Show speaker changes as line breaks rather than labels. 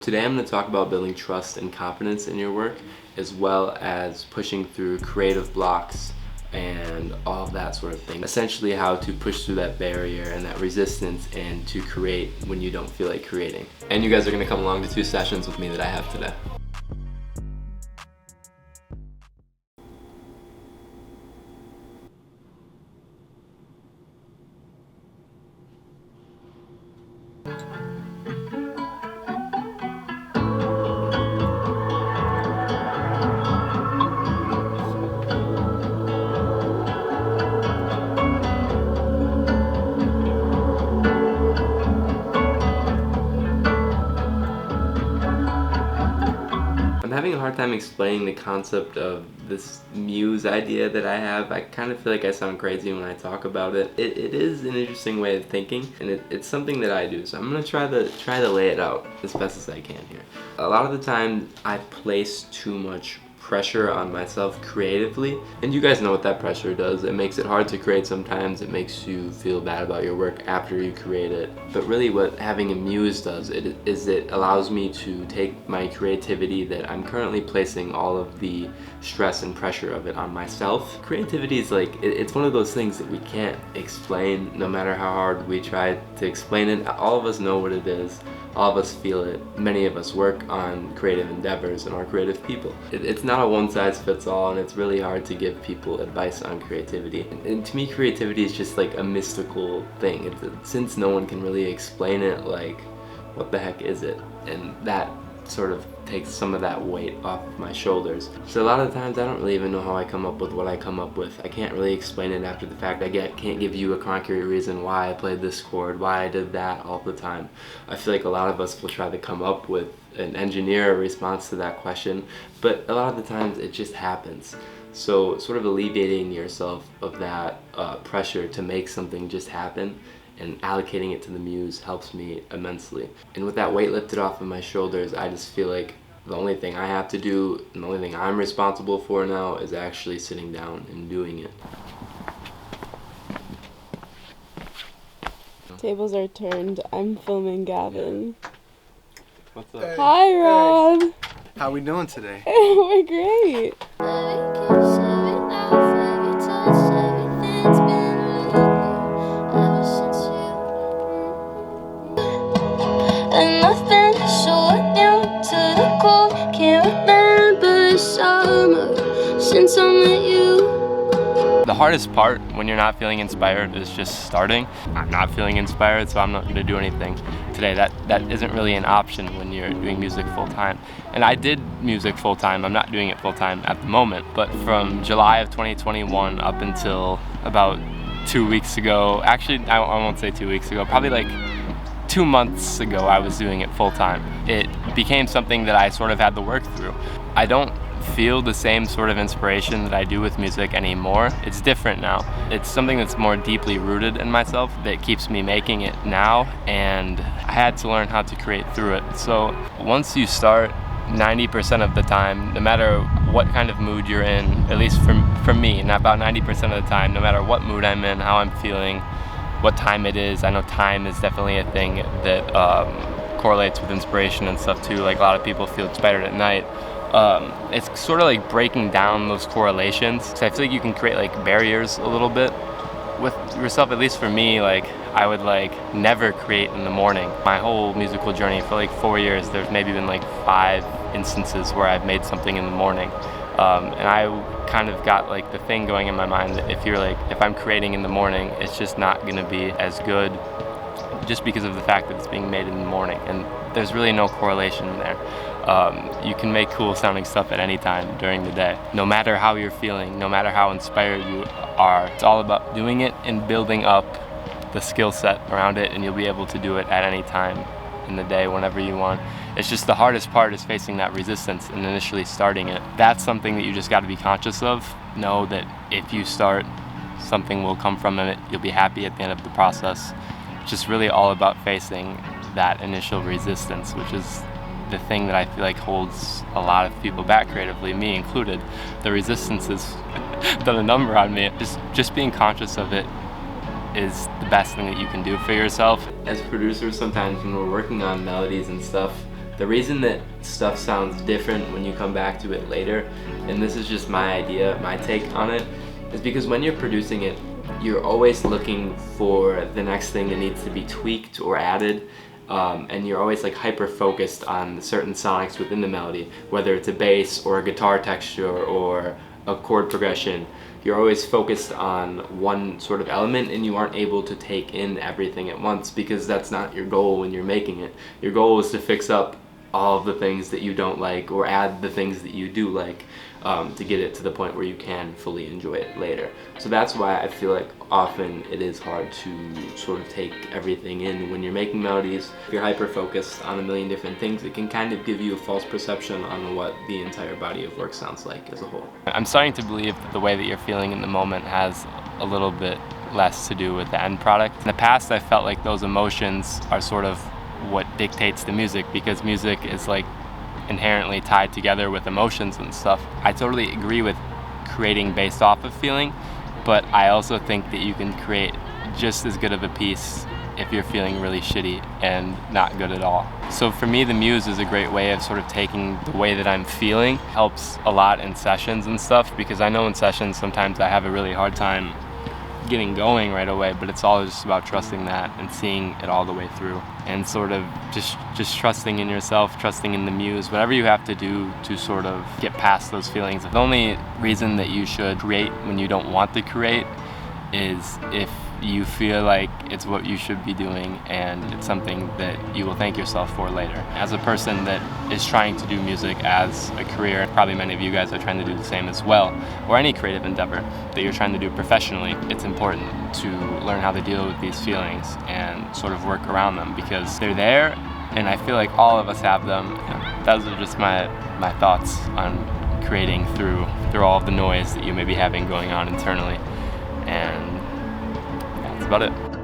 Today I'm going to talk about building trust and confidence in your work, as well as pushing through creative blocks and all of that sort of thing. Essentially how to push through that barrier and that resistance and to create when you don't feel like creating. And you guys are going to come along to 2 sessions with me that I have today. I'm having a hard time explaining the concept of this muse idea that I have. I kind of feel like I sound crazy when I talk about it. It is an interesting way of thinking, and it's something that I do. So I'm gonna try to lay it out as best as I can here. A lot of the time I place too much pressure on myself creatively, and you guys know what that pressure does. It makes it hard to create sometimes. It makes you feel bad about your work after you create it. But really what having a muse does is it allows me to take my creativity that I'm currently placing all of the stress and pressure of it on myself. Creativity is like, it's one of those things that we can't explain no matter how hard we try to explain it. All of us know what it is. All of us feel it. Many of us work on creative endeavors and are creative people. It's not a one-size-fits-all, and it's really hard to give people advice on creativity. And to me, creativity is just like a mystical thing. Since no one can really explain it, like, what the heck is it? And that sort of takes some of that weight off of my shoulders. So a lot of times I don't really even know how I come up with what I come up with. I can't really explain it after the fact. I can't give you a concrete reason why I played this chord, why I did that all the time. I feel like a lot of us will try to come up with and engineer a response to that question, but a lot of the times it just happens. So sort of alleviating yourself of that pressure to make something just happen and allocating it to the muse helps me immensely. And with that weight lifted off of my shoulders, I just feel like the only thing I have to do and the only thing I'm responsible for now is actually sitting down and doing it.
Tables are turned. I'm filming Gavin.
What's up?
Hey.
Hi, Rob.
Hey. How we doing today?
We're great.
And nothing short down to the core. Can't remember a summer since I met you.
The hardest part when you're not feeling inspired is just starting. I'm not feeling inspired, so I'm not going to do anything today. That isn't really an option when you're doing music full-time. And I did music full-time. I'm not doing it full-time at the moment, but from July of 2021 up until about 2 weeks ago, actually I won't say 2 weeks ago, probably like 2 months ago I was doing it full-time. It became something that I sort of had to work through. I don't feel the same sort of inspiration that I do with music anymore. It's different now. It's something that's more deeply rooted in myself that keeps me making it now, and I had to learn how to create through it. So once you start, 90% of the time, no matter what kind of mood you're in, at least for me, and about 90% of the time, no matter what mood I'm in, how I'm feeling, what time it is. I know time is definitely a thing that correlates with inspiration and stuff too. Like a lot of people feel inspired at night. It's sort of like breaking down those correlations. So I feel like you can create like barriers a little bit with yourself. At least for me, like I would like never create in the morning. My whole musical journey for like 4 years, there's maybe been like 5 instances where I've made something in the morning. And I kind of got like the thing going in my mind that if I'm creating in the morning, it's just not gonna be as good just because of the fact that it's being made in the morning. And there's really no correlation there. You can make cool sounding stuff at any time during the day. No matter how you're feeling, no matter how inspired you are, it's all about doing it and building up the skill set around it, and you'll be able to do it at any time in the day, whenever you want. It's just the hardest part is facing that resistance and initially starting it. That's something that you just got to be conscious of. Know that if you start, something will come from it. You'll be happy at the end of the process. It's just really all about facing that initial resistance, which is the thing that I feel like holds a lot of people back creatively, me included. The resistance has done a number on me. Just being conscious of it is the best thing that you can do for yourself. As producers, sometimes when we're working on melodies and stuff, The reason that stuff sounds different when you come back to it later, and this is just my idea, my take on it, is because when you're producing it, you're always looking for the next thing that needs to be tweaked or added, and you're always like hyper focused on certain sonics within the melody, whether it's a bass or a guitar texture or a chord progression. You're always focused on one sort of element, and you aren't able to take in everything at once, because that's not your goal when you're making it. Your goal is to fix up all of the things that you don't like or add the things that you do like, to get it to the point where you can fully enjoy it later. So that's why I feel like often it is hard to sort of take everything in when you're making melodies. If you're hyper focused on a million different things, it can kind of give you a false perception on what the entire body of work sounds like as a whole. I'm starting to believe that the way that you're feeling in the moment has a little bit less to do with the end product. In the past, I felt like those emotions are sort of what dictates the music, because music is like inherently tied together with emotions and stuff. I totally agree with creating based off of feeling, but I also think that you can create just as good of a piece if you're feeling really shitty and not good at all. So for me, the muse is a great way of sort of taking the way that I'm feeling. Helps a lot in sessions and stuff, because I know in sessions sometimes I have a really hard time getting going right away, but it's all just about trusting that and seeing it all the way through, and sort of just trusting in yourself, trusting in the muse, whatever you have to do to sort of get past those feelings. The only reason that you should create when you don't want to create is if you feel like it's what you should be doing and it's something that you will thank yourself for later. As a person that is trying to do music as a career, probably many of you guys are trying to do the same as well, or any creative endeavor that you're trying to do professionally, it's important to learn how to deal with these feelings and sort of work around them, because they're there, and I feel like all of us have them. Those are just my thoughts on creating through all of the noise that you may be having going on internally, and that's about it.